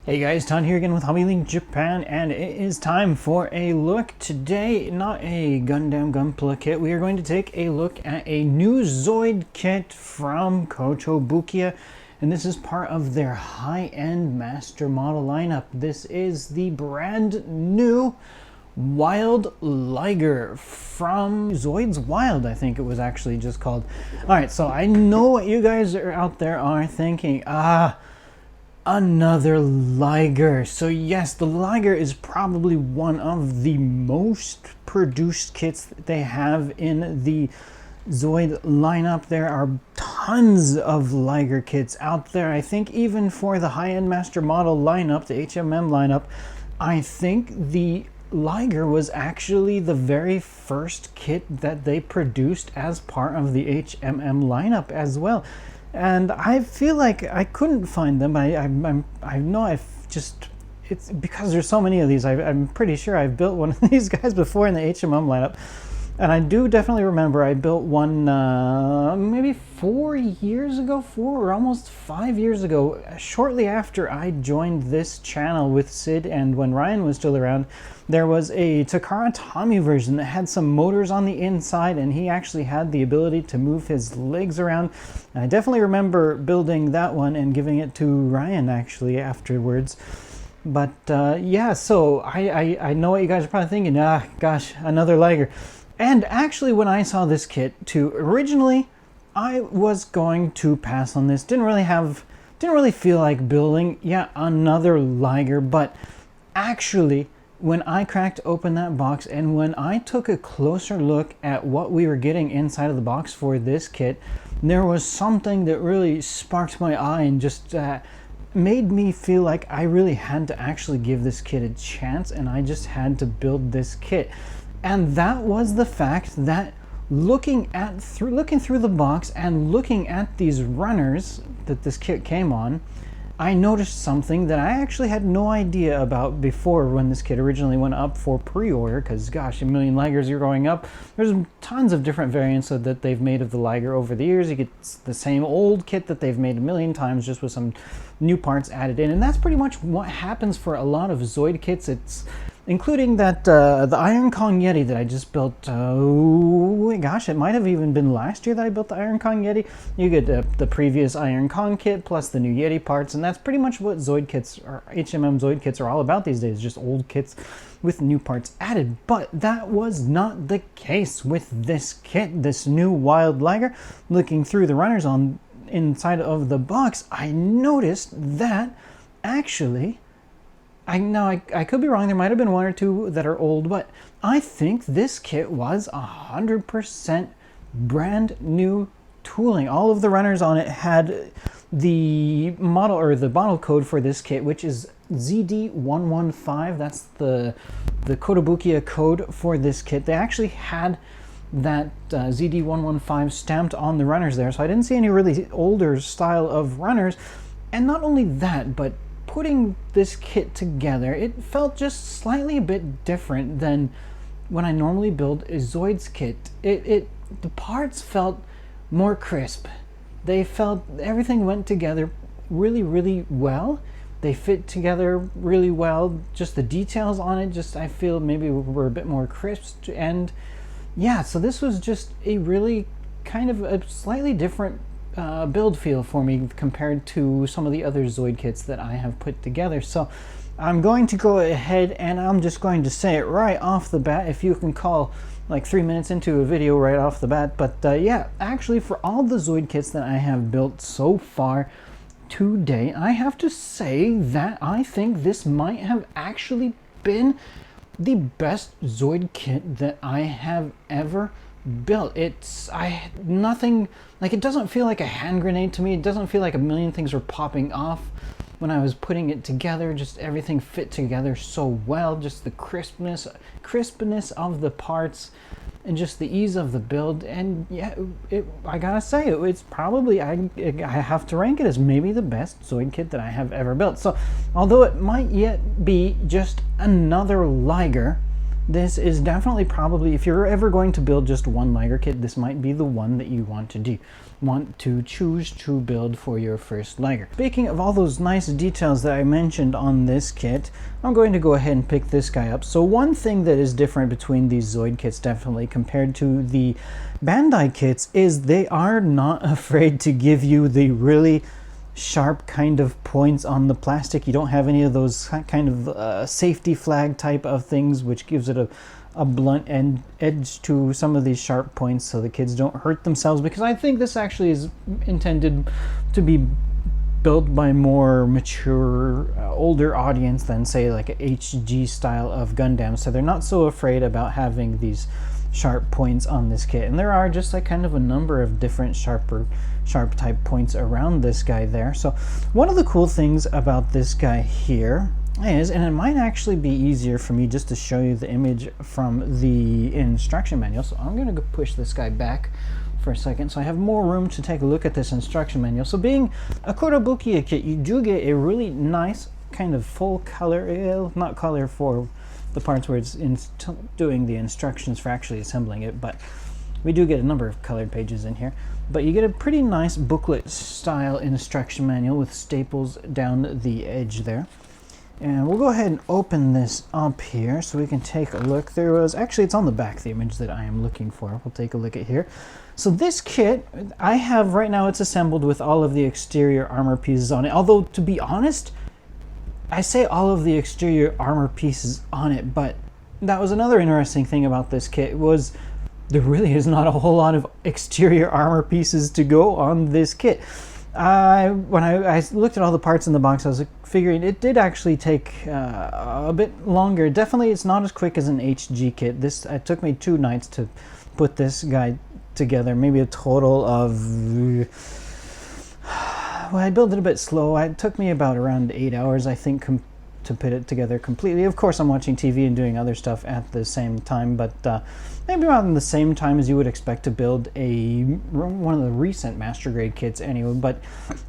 Hey guys, Todd here again with HobbyLink Japan, and it is time for a look today. Not a Gundam Gunpla kit. We are going to take a look at a new Zoid kit from Kotobukiya, and this is part of their Highend Master Model lineup. This is the brand new Wild Liger from Zoids Wild, I think it was actually just called. Alright, so I know what you guys are out there are thinking. Another Liger. So yes, the Liger is probably one of the most produced kits that they have in the Zoid lineup. There are tons of Liger kits out there. I think even for the Highend Master Model lineup, the HMM lineup, I think the Liger was actually the very first kit that they produced as part of the HMM lineup as well. And I feel like I couldn't find them. I know it's because there's so many of these. I'm pretty sure I've built one of these guys before in the HMM lineup. And I do definitely remember I built one maybe 4 years ago, 4 or almost 5 years ago, shortly after I joined this channel with Sid, and when Ryan was still around. There was a Takara Tommy version that had some motors on the inside, and he actually had the ability to move his legs around. And I definitely remember building that one and giving it to Ryan actually afterwards. But yeah, so I know what you guys are probably thinking. Gosh, another Liger. And actually, when I saw this kit too, originally I was going to pass on this. Didn't really feel like building another Liger. But actually, when I cracked open that box and when I took a closer look at what we were getting inside of the box for this kit, there was something that really sparked my eye and just made me feel like I really had to actually give this kit a chance, and I just had to build this kit. And that was the fact that looking through the box and looking at these runners that this kit came on, I noticed something that I actually had no idea about before when this kit originally went up for pre-order, because gosh, a million Ligers are going up. There's tons of different variants that they've made of the Liger over the years. You get the same old kit that they've made a million times, just with some new parts added in, and that's pretty much what happens for a lot of Zoid kits. It's including that the Iron Kong Yeti that I just built. Gosh, it might have even been last year that I built the Iron Kong Yeti. You get the previous Iron Kong kit plus the new Yeti parts, and that's pretty much what Zoid kits or HMM Zoid kits are all about these days. Just old kits with new parts added. But that was not the case with this kit, this new Wild Liger. Looking through the runners on inside of the box, I noticed that actually, I could be wrong, there might have been one or two that are old, but I think this kit was 100% brand new tooling. All of the runners on it had the model or the model code for this kit, which is ZD115. That's the Kotobukiya code for this kit. They actually had that ZD115 stamped on the runners there, so I didn't see any really older style of runners. And not only that, but putting this kit together, it felt just slightly a bit different than when I normally build a Zoids kit. The parts felt more crisp. They felt everything went together really, really well. They fit together really well. Just the details on it, I feel maybe were a bit more crisp. And yeah, so this was just a really kind of a slightly different build feel for me compared to some of the other Zoid kits that I have put together. So I'm going to go ahead and I'm just going to say it right off the bat, if you can call like 3 minutes into a video right off the bat. But yeah, actually, for all the Zoid kits that I have built so far today, I have to say that I think this might have actually been the best Zoid kit that I have ever built. Nothing, like, it doesn't feel like a hand grenade to me. It doesn't feel like a million things were popping off when I was putting it together. Just everything fit together so well. Just the crispness of the parts and just the ease of the build. And yeah, I gotta say, it's probably, I have to rank it as maybe the best Zoid kit that I have ever built. So although it might yet be just another Liger, this is definitely probably, if you're ever going to build just one Liger kit, this might be the one that you want to choose to build for your first Liger. Speaking of all those nice details that I mentioned on this kit, I'm going to go ahead and pick this guy up. So one thing that is different between these Zoid kits definitely compared to the Bandai kits is they are not afraid to give you the really sharp kind of points on the plastic. You don't have any of those kind of safety flag type of things, which gives it a blunt edge to some of these sharp points so the kids don't hurt themselves, because I think this actually is intended to be built by more mature, older audience than say like an HG style of Gundam, so they're not so afraid about having these sharp points on this kit. And there are just like kind of a number of different sharp type points around this guy there. So one of the cool things about this guy here is, and it might actually be easier for me just to show you the image from the instruction manual, so I'm going to push this guy back for a second so I have more room to take a look at this instruction manual. So being a Kotobukiya kit, you do get a really nice kind of full color, not color for the parts where it's doing the instructions for actually assembling it, but we do get a number of colored pages in here. But you get a pretty nice booklet style instruction manual with staples down the edge there. And we'll go ahead and open this up here so we can take a look. There was, actually it's on the back, the image that I am looking for. We'll take a look at here. So this kit, I have right now, it's assembled with all of the exterior armor pieces on it. Although, to be honest, I say all of the exterior armor pieces on it, but that was another interesting thing about this kit, was there really is not a whole lot of exterior armor pieces to go on this kit. When I looked at all the parts in the box, I was figuring it did actually take a bit longer. Definitely it's not as quick as an HG kit. It took me 2 nights to put this guy together, maybe a total of... Well, I built it a bit slow. It took me about around 8 hours, I think, to put it together completely. Of course, I'm watching TV and doing other stuff at the same time, but maybe around the same time as you would expect to build one of the recent Master Grade kits anyway. But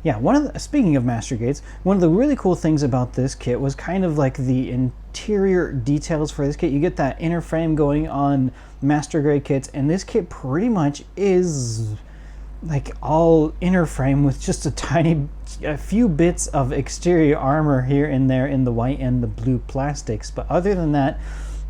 yeah, speaking of Master Grades, one of the really cool things about this kit was kind of like the interior details for this kit. You get that inner frame going on Master Grade kits, and this kit pretty much is like all inner frame with just a few bits of exterior armor here and there in the white and the blue plastics. But other than that,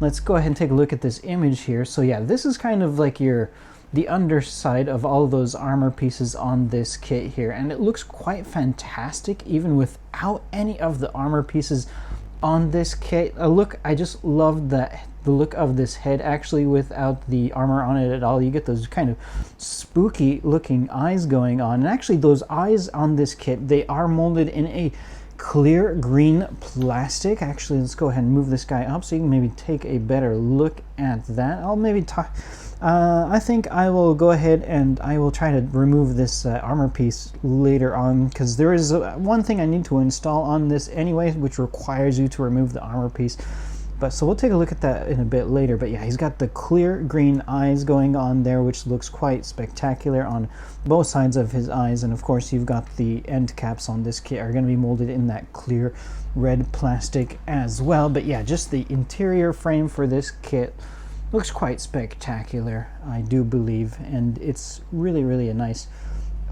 let's go ahead and take a look at this image here. So yeah, this is kind of like the underside of all of those armor pieces on this kit here, and it looks quite fantastic even without any of the armor pieces on this kit. I just love the look of this head actually without the armor on it at all. You get those kind of spooky looking eyes going on, and actually those eyes on this kit, they are molded in a clear green plastic. Actually, let's go ahead and move this guy up so you can maybe take a better look at that. I'll maybe talk. I think I will go ahead and I will try to remove this armor piece later on, because there is one thing I need to install on this anyway, which requires you to remove the armor piece. But so we'll take a look at that in a bit later. But yeah, he's got the clear green eyes going on there, which looks quite spectacular on both sides of his eyes. And of course, you've got the end caps on this kit are going to be molded in that clear red plastic as well. But yeah, just the interior frame for this kit looks quite spectacular, I do believe, and it's really, really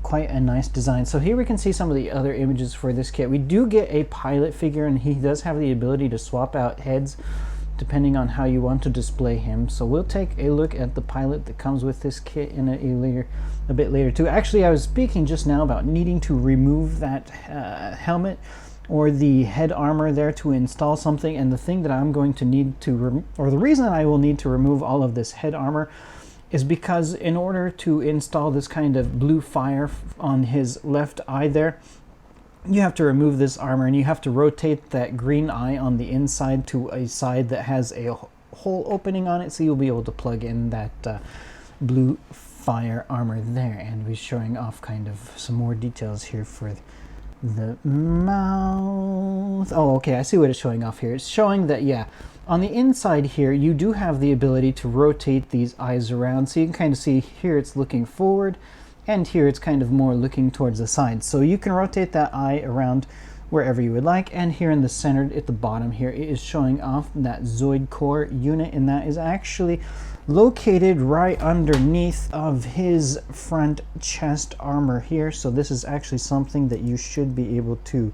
quite a nice design. So here we can see some of the other images for this kit. We do get a pilot figure, and he does have the ability to swap out heads depending on how you want to display him. So we'll take a look at the pilot that comes with this kit in a bit later too. Actually, I was speaking just now about needing to remove that helmet or the head armor there to install something, and the thing that I'm going to need to or the reason that I will need to remove all of this head armor is because in order to install this kind of blue fire on his left eye there, you have to remove this armor, and you have to rotate that green eye on the inside to a side that has a hole opening on it, so you'll be able to plug in that blue fire armor there. And we're showing off kind of some more details here for the mouth. Oh, okay, I see what it's showing off here. It's showing that, yeah, on the inside here, you do have the ability to rotate these eyes around. So you can kind of see here it's looking forward, and here it's kind of more looking towards the side. So you can rotate that eye around wherever you would like. And here in the center at the bottom here, it is showing off that Zoid core unit, and that is actually located right underneath of his front chest armor here. So this is actually something that you should be able to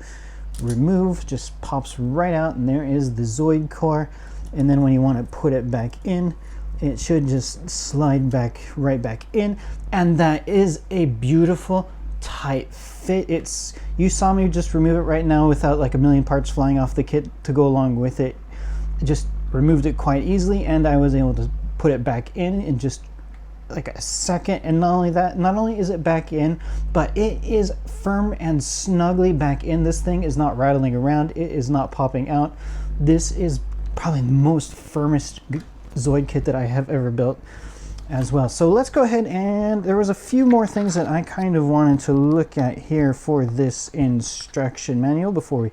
remove. Just pops right out, and there is the Zoid core. And then when you want to put it back in, it should just slide back right back in, and that is a beautiful tight fit. It's, you saw me just remove it right now without like a million parts flying off the kit to go along with it. Just removed it quite easily, and I was able to put it back in just like a second. And not only that, not only is it back in, but it is firm and snugly back in. This thing is not rattling around, it is not popping out. This is probably the most firmest Zoid kit that I have ever built as well. So let's go ahead, and there was a few more things that I kind of wanted to look at here for this instruction manual before we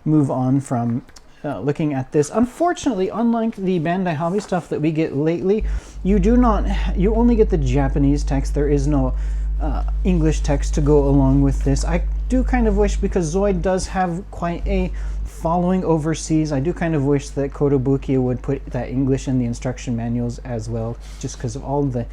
move on from looking at this. Unfortunately, unlike the Bandai Hobby stuff that we get lately, you only get the Japanese text. There is no English text to go along with this. I do kind of wish, because Zoid does have quite a following overseas, I do kind of wish that Kotobukiya would put that English in the instruction manuals as well, just because of all the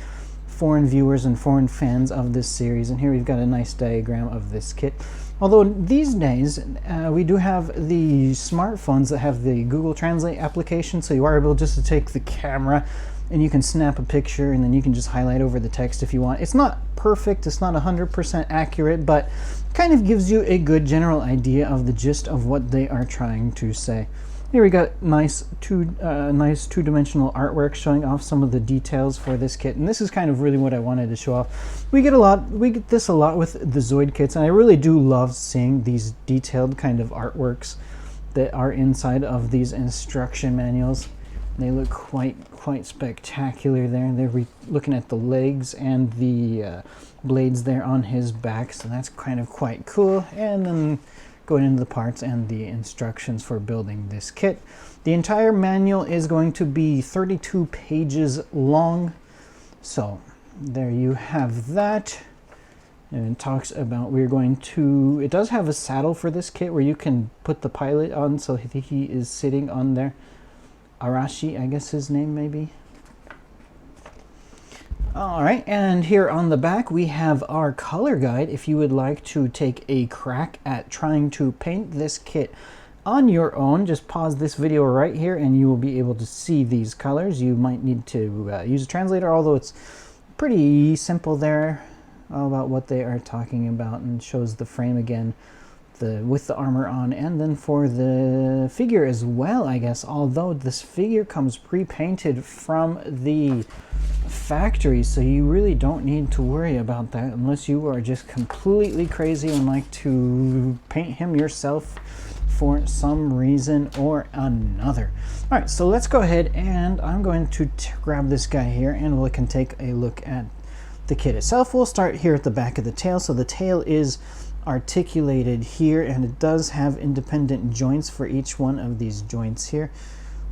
foreign viewers and foreign fans of this series. And here we've got a nice diagram of this kit. Although these days we do have the smartphones that have the Google Translate application, so you are able just to take the camera and you can snap a picture and then you can just highlight over the text if you want. It's not perfect, it's not 100% accurate, but kind of gives you a good general idea of the gist of what they are trying to say. Here we got nice two-dimensional artwork showing off some of the details for this kit, and this is kind of really what I wanted to show off. We get this a lot with the Zoid kits, and I really do love seeing these detailed kind of artworks that are inside of these instruction manuals. They look quite spectacular there. They're looking at the legs and the blades there on his back, so that's kind of quite cool. And then going into the parts and the instructions for building this kit. The entire manual is going to be 32 pages long. So there you have that. And it talks about it does have a saddle for this kit where you can put the pilot on, so he is sitting on there. Arashi, I guess his name may be. Alright, and here on the back we have our color guide if you would like to take a crack at trying to paint this kit on your own. Just pause this video right here and you will be able to see these colors. You might need to use a translator, although it's pretty simple there about what they are talking about, and shows the frame again with the armor on, and then for the figure as well, I guess, although this figure comes pre-painted from the factory, so you really don't need to worry about that unless you are just completely crazy and like to paint him yourself for some reason or another. All right, so let's go ahead, and I'm going to grab this guy here and we can take a look at the kit itself. We'll start here at the back of the tail. So the tail is articulated here, and it does have independent joints for each one of these joints here.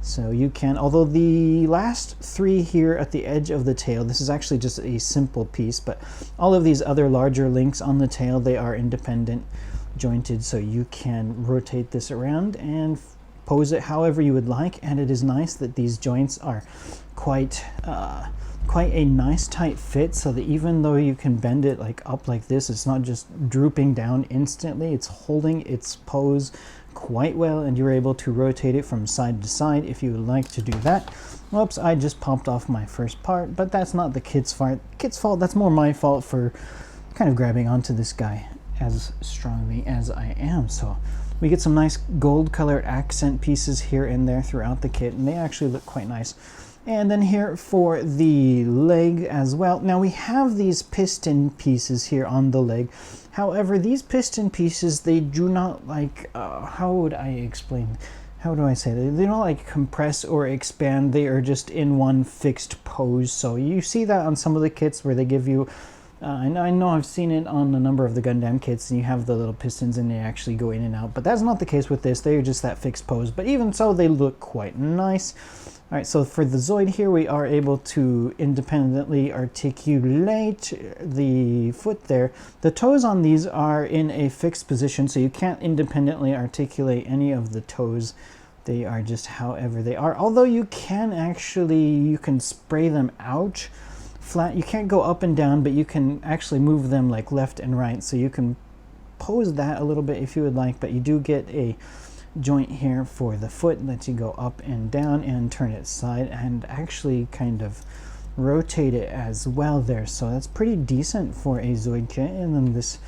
So you can, although the last three here at the edge of the tail, this is actually just a simple piece, but all of these other larger links on the tail, they are independent jointed, so you can rotate this around and pose it however you would like. And it is nice that these joints are quite a nice tight fit, so that even though you can bend it like up like this, it's not just drooping down instantly. It's holding its pose quite well, and you're able to rotate it from side to side if you would like to do that. Whoops, I just popped off my first part, but that's not the kit's fault. That's more my fault for kind of grabbing onto this guy as strongly as I am. So we get some nice gold colored accent pieces here and there throughout the kit, and they actually look quite nice. And then here for the leg as well. Now we have these piston pieces here on the leg. However, these piston pieces, they do not like, how would I explain? How do I say that? They don't like compress or expand. They are just in one fixed pose. So you see that on some of the kits where they give you I know I've seen it on a number of the Gundam kits, and you have the little pistons and they actually go in and out, but that's not the case with this. They're just that fixed pose, but even so, they look quite nice. All right, so for the Zoid here, we are able to independently articulate the foot there. The toes on these are in a fixed position, so you can't independently articulate any of the toes. They are just however they are, although you can spray them out flat. You can't go up and down, but you can actually move them like left and right, so you can pose that a little bit if you would like, but you do get a joint here for the foot, lets you go up and down and turn it side and actually kind of rotate it as well there, so that's pretty decent for a Zoid kit. And then this,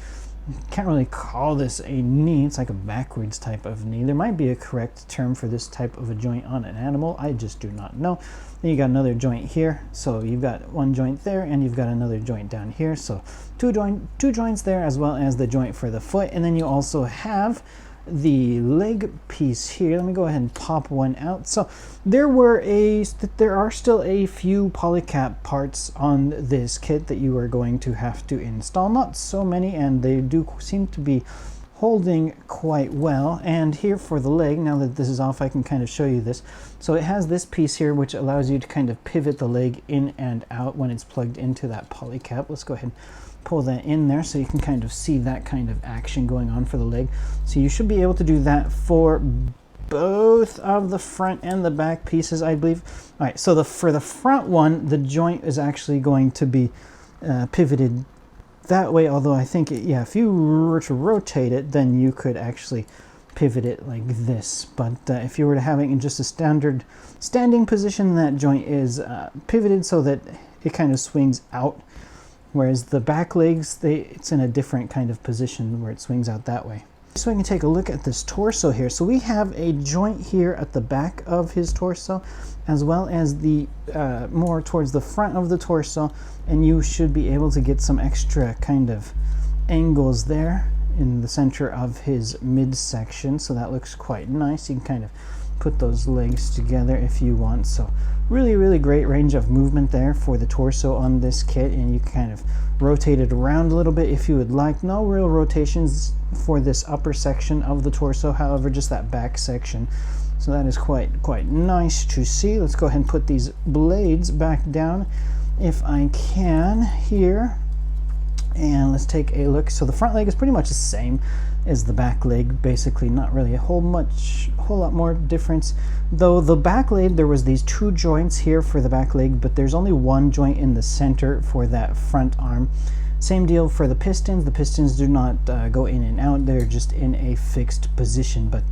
can't really call this a knee, it's like a backwards type of knee. There might be a correct term for this type of a joint on an animal, I just do not know. Then you got another joint here, so you've got one joint there and you've got another joint down here, so two joints there, as well as the joint for the foot. And then you also have the leg piece here. Let me go ahead and pop one out. So there are still a few polycap parts on this kit that you are going to have to install. Not so many, and they do seem to be holding quite well. And here for the leg, now that this is off, I can kind of show you this. So it has this piece here which allows you to kind of pivot the leg in and out when it's plugged into that polycap. Let's go ahead and pull that in there so you can kind of see that kind of action going on for the leg. So you should be able to do that for both of the front and the back pieces, I believe. All right, so for the front one, the joint is actually going to be pivoted that way, although I think, yeah, if you were to rotate it, then you could actually pivot it like this. But if you were to have it in just a standard standing position, that joint is pivoted so that it kind of swings out. Whereas the back legs, it's in a different kind of position where it swings out that way. So we can take a look at this torso here. So we have a joint here at the back of his torso, as well as the more towards the front of the torso, and you should be able to get some extra kind of angles there in the center of his midsection. So that looks quite nice. You can kind of put those legs together if you want. So really great range of movement there for the torso on this kit, and you can kind of rotate it around a little bit if you would like. No real rotations for this upper section of the torso, however, just that back section. So that is quite nice to see. Let's go ahead and put these blades back down if I can here, and let's take a look. So the front leg is pretty much the same as the back leg, basically not really a whole lot more difference. Though the back leg, there was these two joints here for the back leg, but there's only one joint in the center for that front arm. Same deal for the pistons. The pistons do not go in and out, they're just in a fixed position. But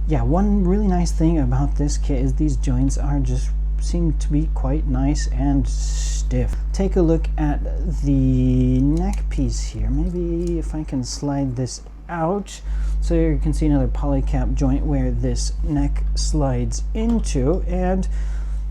yeah, one really nice thing about this kit is these joints are just seem to be quite nice and stiff. Take a look at the neck piece here. Maybe if I can slide this out so you can see another polycap joint where this neck slides into, and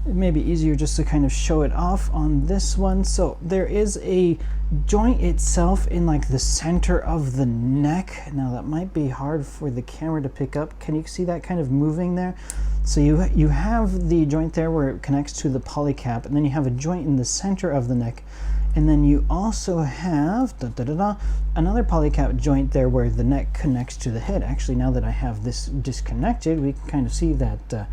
it may be easier just to kind of show it off on this one. So there is a joint itself in like the center of the neck. Now that might be hard for the camera to pick up. Can you see that kind of moving there? So you have the joint there where it connects to the polycap, and then you have a joint in the center of the neck, and then you also have another polycap joint there where the neck connects to the head. Actually, now that I have this disconnected, we can kind of see that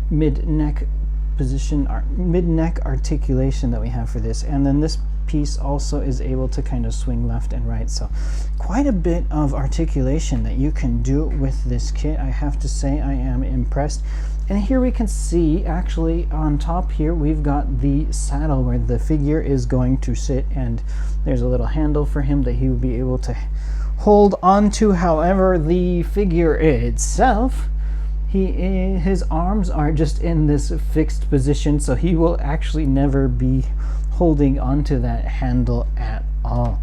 mid-neck position, mid-neck articulation that we have for this. And then this piece also is able to kind of swing left and right. So quite a bit of articulation that you can do with this kit. I have to say I am impressed. And here we can see, actually on top here, we've got the saddle where the figure is going to sit, and there's a little handle for him that he will be able to hold onto. However, the figure itself, his arms are just in this fixed position, so he will actually never be holding onto that handle at all.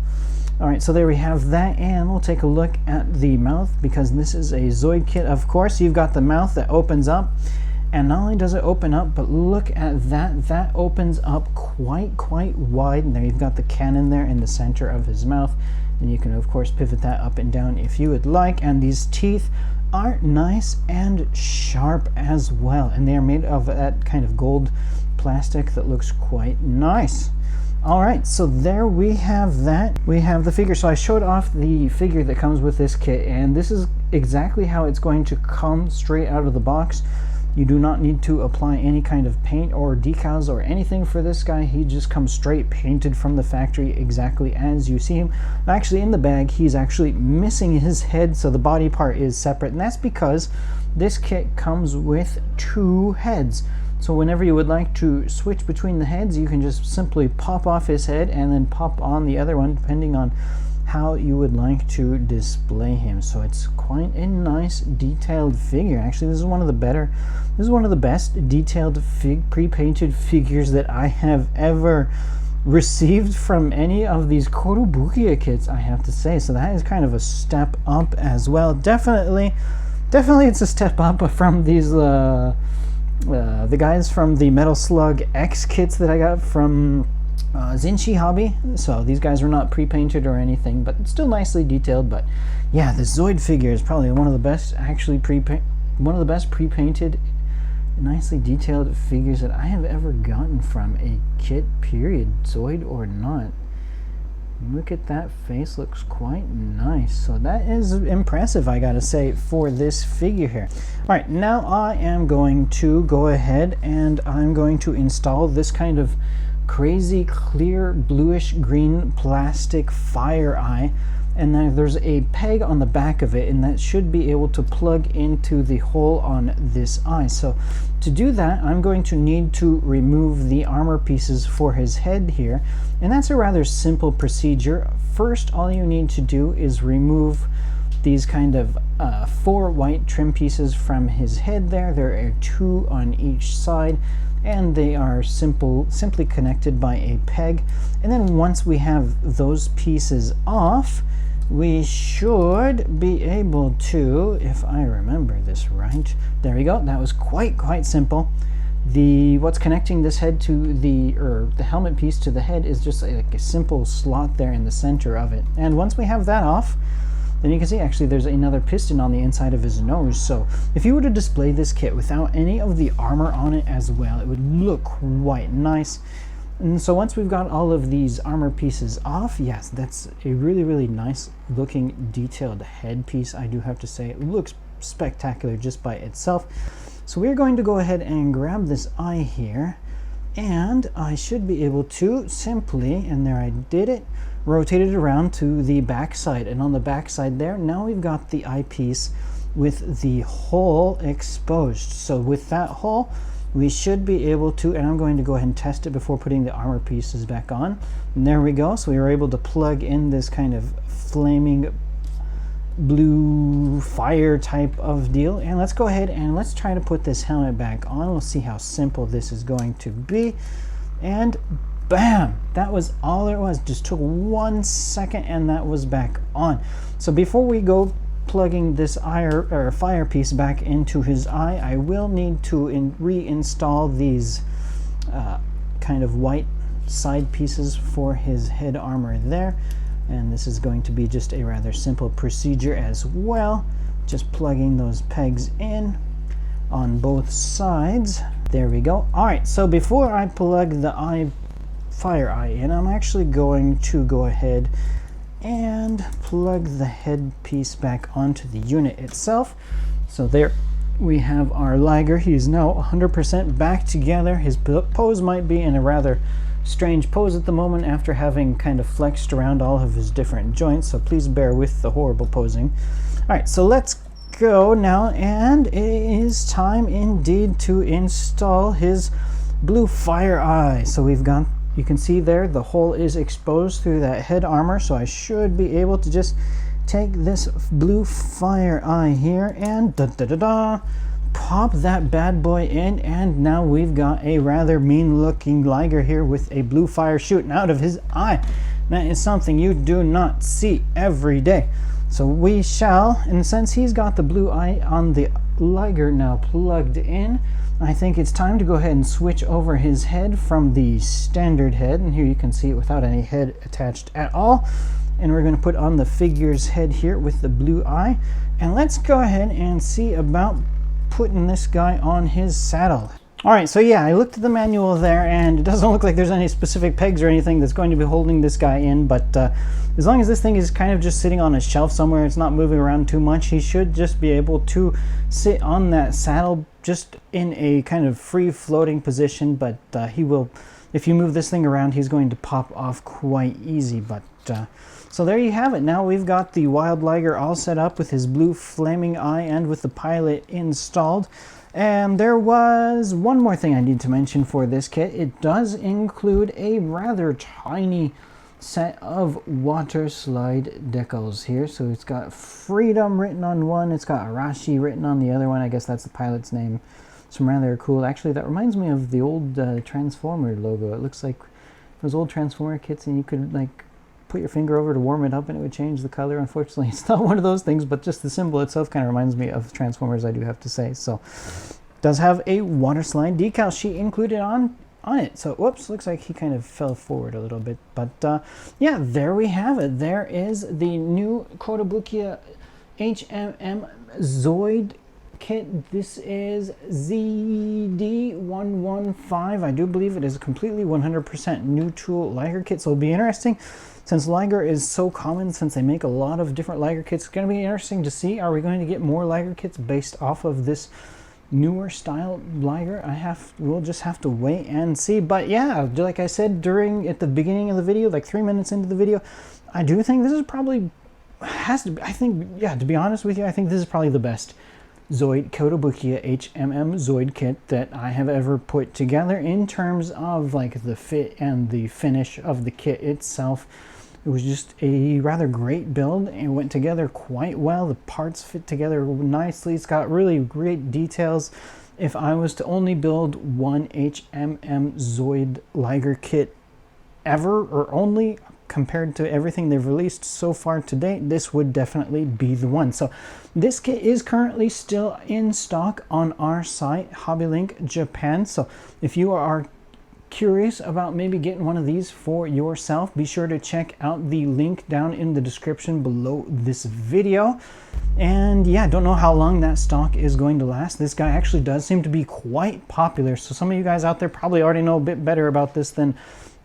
Alright, so there we have that, and we'll take a look at the mouth, because this is a Zoid kit, of course. You've got the mouth that opens up, and not only does it open up, but look at that opens up quite wide, and there you've got the cannon there in the center of his mouth, and you can of course pivot that up and down if you would like. And these teeth are nice and sharp as well, and they are made of that kind of gold plastic that looks quite nice. All right, so there we have that. We have the figure. So I showed off the figure that comes with this kit, and this is exactly how it's going to come straight out of the box. You do not need to apply any kind of paint or decals or anything for this guy. He just comes straight painted from the factory exactly as you see him. Actually, in the bag, he's actually missing his head, so the body part is separate, and that's because this kit comes with 2 heads. So whenever you would like to switch between the heads, you can just simply pop off his head and then pop on the other one, depending on how you would like to display him. So it's quite a nice detailed figure. Actually, this is one of the best detailed pre-painted figures that I have ever received from any of these Kotobukiya kits, I have to say. So that is kind of a step up as well. Definitely it's a step up from these the guys from the Metal Slug X kits that I got from Zinchi Hobby. So these guys were not pre-painted or anything, but still nicely detailed. But yeah, the Zoid figure is probably one of the best pre-painted, nicely detailed figures that I have ever gotten from a kit, period, Zoid or not. Look at that face, looks quite nice. So that is impressive, I gotta say, for this figure here. All right, now I am going to go ahead and I'm going to install this kind of crazy clear bluish green plastic fire eye, and then there's a peg on the back of it, and that should be able to plug into the hole on this eye. So to do that, I'm going to need to remove the armor pieces for his head here, and that's a rather simple procedure. First, all you need to do is remove these kind of 4 white trim pieces from his head there. There are 2 on each side, and they are simply connected by a peg. And then once we have those pieces off, we should be able to, if I remember this right, there we go, that was quite simple. What's connecting this head to the helmet piece to the head is just like a simple slot there in the center of it. And once we have that off, then you can see actually there's another piston on the inside of his nose. So if you were to display this kit without any of the armor on it as well, it would look quite nice. And so once we've got all of these armor pieces off, yes, that's a really nice looking detailed headpiece, I do have to say. It looks spectacular just by itself. So we're going to go ahead and grab this eye here, and I should be able to simply, and there I did it, rotate it around to the back side. And on the back side there, now we've got the eyepiece with the hole exposed. So with that hole, we should be able to, and I'm going to go ahead and test it before putting the armor pieces back on. And there we go. So we were able to plug in this kind of flaming blue fire type of deal. And let's go ahead and let's try to put this helmet back on. We'll see how simple this is going to be. And bam, that was all it was. Just took 1 second and that was back on. So before we go plugging this fire piece back into his eye, I will need to reinstall these kind of white side pieces for his head armor there. And this is going to be just a rather simple procedure as well. Just plugging those pegs in on both sides. There we go. All right, so before I plug the fire eye in, I'm actually going to go ahead and plug the headpiece back onto the unit itself. So there we have our Liger. He's now 100% back together. His pose might be in a rather strange pose at the moment after having kind of flexed around all of his different joints, so please bear with the horrible posing. All right, so let's go now, and it is time indeed to install his blue fire eye. So we've got, you can see there, the hole is exposed through that head armor, so I should be able to just take this blue fire eye here and pop that bad boy in, and now we've got a rather mean looking Liger here with a blue fire shooting out of his eye. That is something you do not see every day. So we shall, and since he's got the blue eye on the Liger now plugged in, I think it's time to go ahead and switch over his head from the standard head, and here you can see it without any head attached at all. And we're going to put on the figure's head here with the blue eye, and let's go ahead and see about putting this guy on his saddle. All right, so yeah, I looked at the manual there, and it doesn't look like there's any specific pegs or anything that's going to be holding this guy in, but as long as this thing is kind of just sitting on a shelf somewhere, it's not moving around too much, he should just be able to sit on that saddle just in a kind of free floating position, but he will, if you move this thing around, he's going to pop off quite easy. But so there you have it. Now we've got the Wild Liger all set up with his blue flaming eye and with the pilot installed. And there was one more thing I need to mention for this kit. It does include a rather tiny set of water slide decals here. So it's got Freedom written on one, it's got Arashi written on the other one. I guess that's the pilot's name. Some rather cool. Actually, that reminds me of the old Transformer logo. It looks like those old Transformer kits, and you could like put your finger over to warm it up and it would change the color. Unfortunately, it's not one of those things, but just the symbol itself kind of reminds me of Transformers, I do have to say. So it does have a water slide decal sheet included on it. So whoops, looks like he kind of fell forward a little bit, but yeah, there we have it. There is the new Kotobukiya HMM Zoid kit. This is ZD115. I do believe it is a completely 100% new tool Liger kit, so it'll be interesting. Since Liger is so common, since they make a lot of different Liger kits, it's going to be interesting to see, are we going to get more Liger kits based off of this newer style Liger? We'll just have to wait and see. But yeah, like I said at the beginning of the video, like 3 minutes into the video, I do think this is probably, yeah, to be honest with you, I think this is probably the best Kotobukiya HMM Zoid kit that I have ever put together in terms of like the fit and the finish of the kit itself. It was just a rather great build and it went together quite well. The parts fit together nicely. It's got really great details. If I was to only build one HMM Zoid Liger kit ever, or only compared to everything they've released so far to date, this would definitely be the one. So this kit is currently still in stock on our site, HobbyLink Japan. So if you are curious about maybe getting one of these for yourself, be sure to check out the link down in the description below this video. And yeah, don't know how long that stock is going to last. This guy actually does seem to be quite popular, so some of you guys out there probably already know a bit better about this than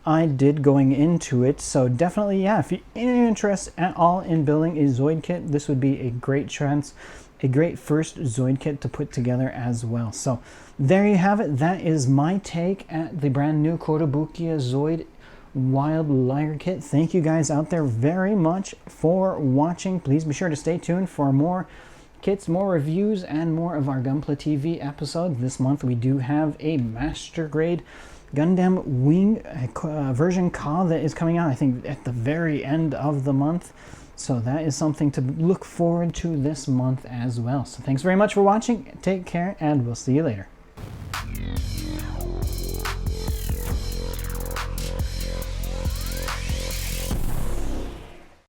I did going into it. So definitely, yeah, if you're any interest at all in building a Zoid kit, this would be a great chance, a great first Zoid kit to put together as well. So there you have it. That is my take at the brand new Kotobukiya Zoid Wild Liger kit. Thank you guys out there very much for watching. Please be sure to stay tuned for more kits, more reviews, and more of our Gunpla TV episodes. This month we do have a master grade Gundam Wing version Ka that is coming out, I think, at the very end of the month. So that is something to look forward to this month as well. So thanks very much for watching. Take care, and we'll see you later.